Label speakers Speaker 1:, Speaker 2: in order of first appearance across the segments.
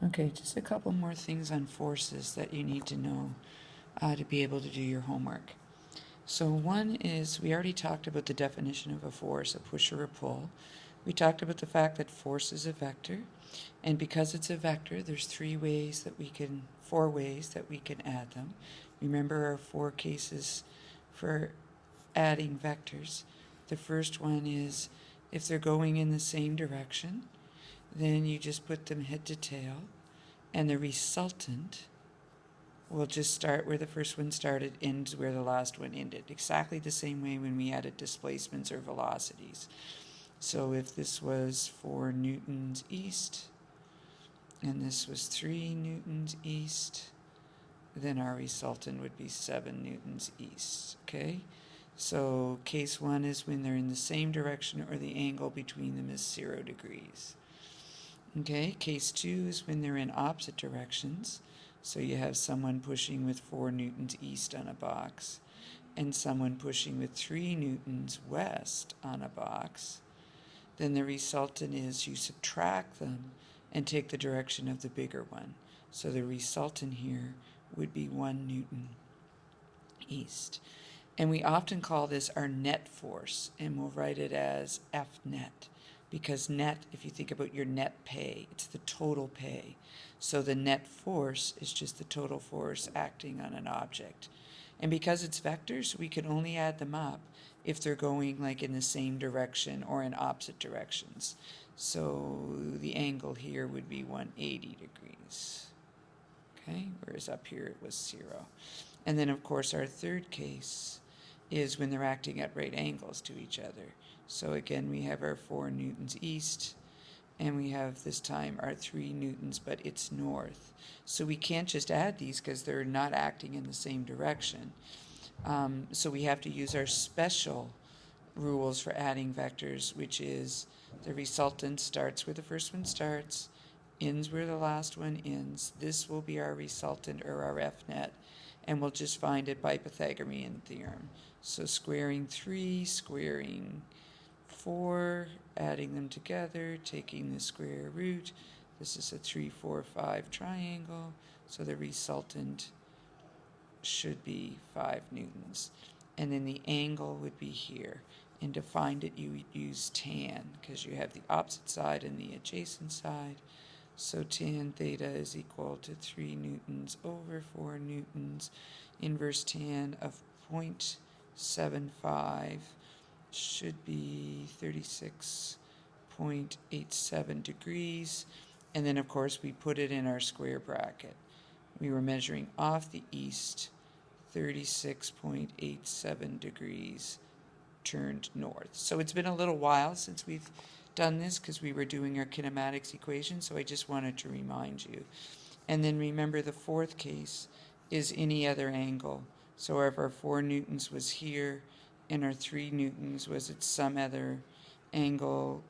Speaker 1: Okay, just a couple more things on forces that you need to know to be able to do your homework. So one is, we already talked about the definition of a force, a push or a pull. We talked about the fact that force is a vector, and because it's a vector, there's four ways that we can add them. Remember our four cases for adding vectors. The first one is if they're going in the same direction, then you just put them head to tail, and the resultant will just start where the first one started, ends where the last one ended. Exactly the same way when we added displacements or velocities. So if this was 4 newtons east, and this was 3 newtons east, then our resultant would be 7 newtons east, okay? So case 1 is when they're in the same direction or the angle between them is 0 degrees. Okay, case 2 is when they're in opposite directions. So you have someone pushing with 4 newtons east on a box and someone pushing with 3 newtons west on a box. Then the resultant is you subtract them and take the direction of the bigger one. So the resultant here would be 1 newton east. And we often call this our net force, and we'll write it as F net, because net, if you think about your net pay, it's the total pay. So the net force is just the total force acting on an object. And because it's vectors, we can only add them up if they're going like in the same direction or in opposite directions. So the angle here would be 180 degrees. Okay, whereas up here it was 0. And then of course our third case is when they're acting at right angles to each other. So again, we have our 4 newtons east, and we have this time our 3 newtons, but it's north. So we can't just add these because they're not acting in the same direction. So we have to use our special rules for adding vectors, which is the resultant starts where the first one starts, ends where the last one ends. This will be our resultant, or our F net, and we'll just find it by Pythagorean theorem. So squaring 3, squaring 4, adding them together, taking the square root. This is a 3, 4, 5 triangle, so the resultant should be 5 newtons. And then the angle would be here. And to find it, you would use tan, because you have the opposite side and the adjacent side. So tan theta is equal to 3 newtons over 4 newtons. Inverse tan of 0.75 should be 36.87 degrees. And then, of course, we put it in our square bracket. We were measuring off the east, 36.87 degrees turned north. So it's been a little while since we've done this because we were doing our kinematics equation, so I just wanted to remind you. And then remember, the fourth case is any other angle. So if our 4 newtons was here and our 3 newtons was at some other angle,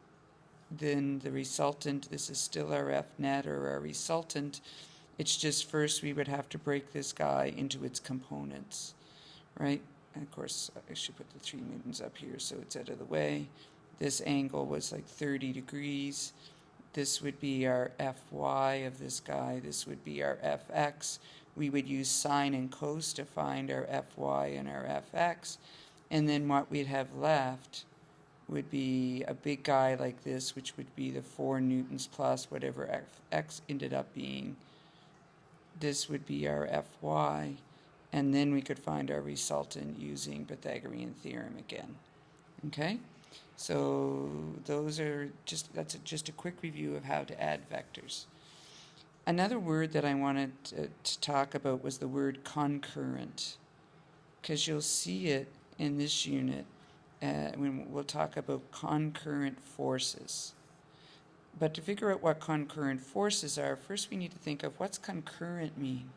Speaker 1: then the resultant, this is still our F net or our resultant. It's just first we would have to break this guy into its components, right? And of course, I should put the 3 newtons up here so it's out of the way. This angle was like 30 degrees. This would be our Fy of this guy. This would be our Fx. We would use sine and cos to find our Fy and our Fx. And then what we'd have left would be a big guy like this, which would be the 4 newtons plus whatever Fx ended up being. This would be our Fy. And then we could find our resultant using Pythagorean theorem again. Okay? So that's just a quick review of how to add vectors. Another word that I wanted to talk about was the word concurrent, because you'll see it in this unit when we'll talk about concurrent forces. But to figure out what concurrent forces are, first we need to think of what's concurrent mean.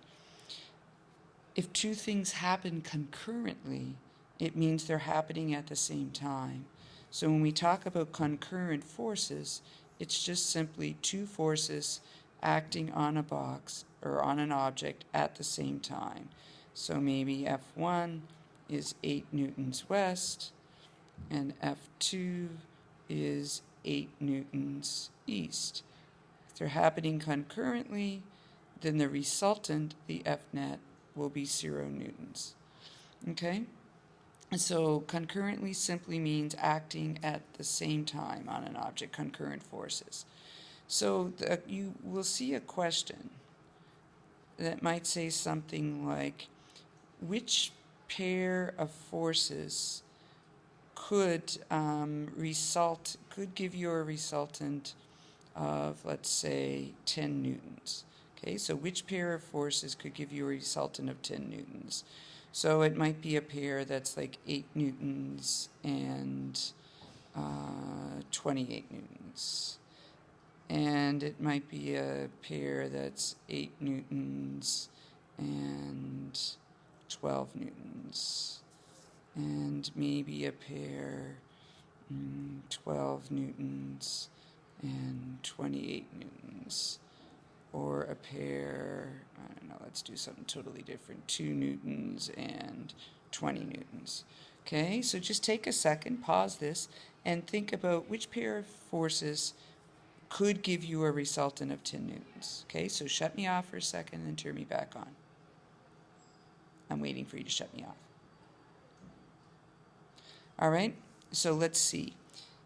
Speaker 1: If two things happen concurrently, it means they're happening at the same time. So when we talk about concurrent forces, it's just simply two forces acting on a box or on an object at the same time. So maybe F1 is 8 newtons west and F2 is 8 newtons east. If they're happening concurrently, then the resultant, the F net, will be 0 newtons. Okay? So concurrently simply means acting at the same time on an object, concurrent forces. So you will see a question that might say something like, which pair of forces could give you a resultant of, let's say, 10 newtons. Okay, so which pair of forces could give you a resultant of 10 newtons? So it might be a pair that's like 8 newtons and 28 newtons. And it might be a pair that's 8 newtons and 12 newtons. And maybe a pair 12 newtons and 28 newtons. Or a pair, I don't know, let's do something totally different, 2 newtons and 20 newtons. Okay, so just take a second, pause this, and think about which pair of forces could give you a resultant of 10 newtons. Okay, so shut me off for a second and then turn me back on. I'm waiting for you to shut me off. All right, so let's see.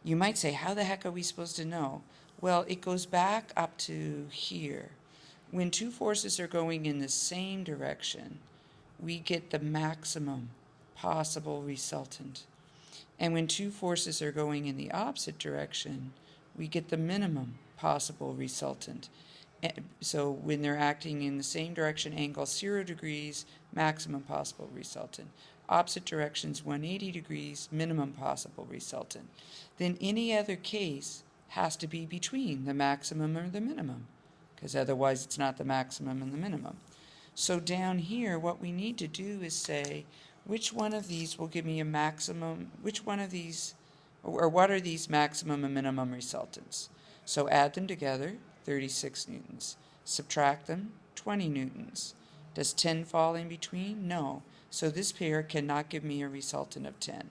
Speaker 1: You might say, how the heck are we supposed to know? Well, it goes back up to here. When two forces are going in the same direction, we get the maximum possible resultant. And when two forces are going in the opposite direction, we get the minimum possible resultant. So when they're acting in the same direction, angle 0 degrees, maximum possible resultant. Opposite directions, 180 degrees, minimum possible resultant. Then any other case has to be between the maximum or the minimum, because otherwise it's not the maximum and the minimum. So down here, what we need to do is say, which one of these will give me a maximum, which one of these, or what are these maximum and minimum resultants? So add them together, 36 newtons. Subtract them, 20 newtons. Does 10 fall in between? No. So this pair cannot give me a resultant of 10.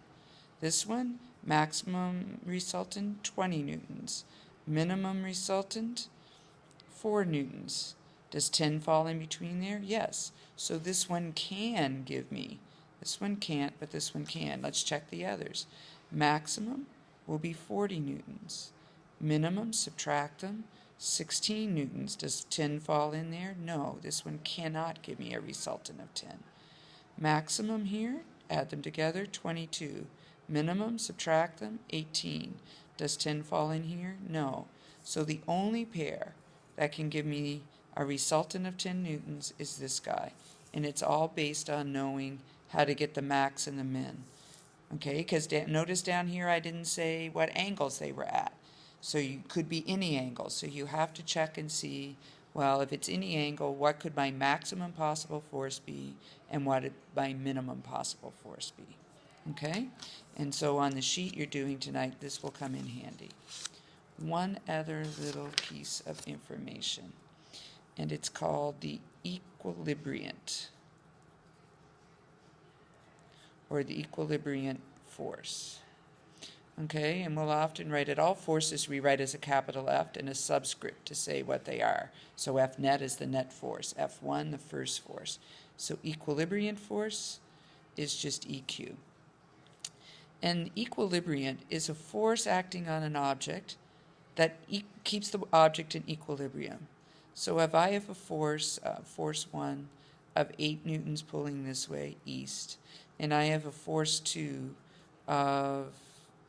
Speaker 1: This one, maximum resultant, 20 newtons. Minimum resultant, 4 newtons. Does 10 fall in between there? Yes. So this one can give me. This one can't, but this one can. Let's check the others. Maximum will be 40 newtons. Minimum, subtract them, 16 newtons. Does 10 fall in there? No. This one cannot give me a resultant of 10. Maximum here, add them together, 22. Minimum, subtract them, 18. Does 10 fall in here? No. So the only pair that can give me a resultant of 10 newtons is this guy. And it's all based on knowing how to get the max and the min. Okay, because notice down here I didn't say what angles they were at. So you could be any angle. So you have to check and see, well, if it's any angle, what could my maximum possible force be and what would my minimum possible force be? Okay? And so on the sheet you're doing tonight, this will come in handy. One other little piece of information, and it's called the equilibrant, or the equilibrant force. Okay, and we'll often write it, all forces we write as a capital F and a subscript to say what they are. So F net is the net force, F1 the first force. So equilibrant force is just EQ. And equilibrant is a force acting on an object that keeps the object in equilibrium. So if I have a force, force 1 of 8 newtons pulling this way, east, and I have a force 2 of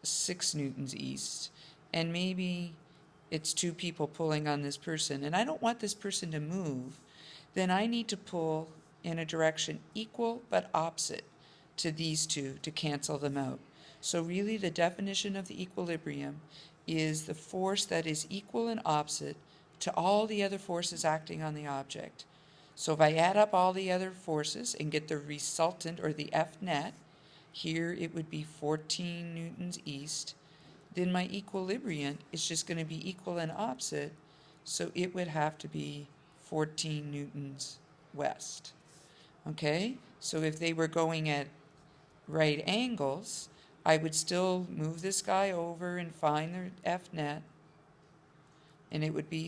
Speaker 1: 6 newtons east, and maybe it's 2 people pulling on this person, and I don't want this person to move, then I need to pull in a direction equal but opposite to these two to cancel them out. So really the definition of the equilibrium is the force that is equal and opposite to all the other forces acting on the object. So if I add up all the other forces and get the resultant, or the F net, here it would be 14 newtons east, then my equilibriant is just going to be equal and opposite, so it would have to be 14 newtons west. Okay, so if they were going at right angles, I would still move this guy over and find the F net, and it would be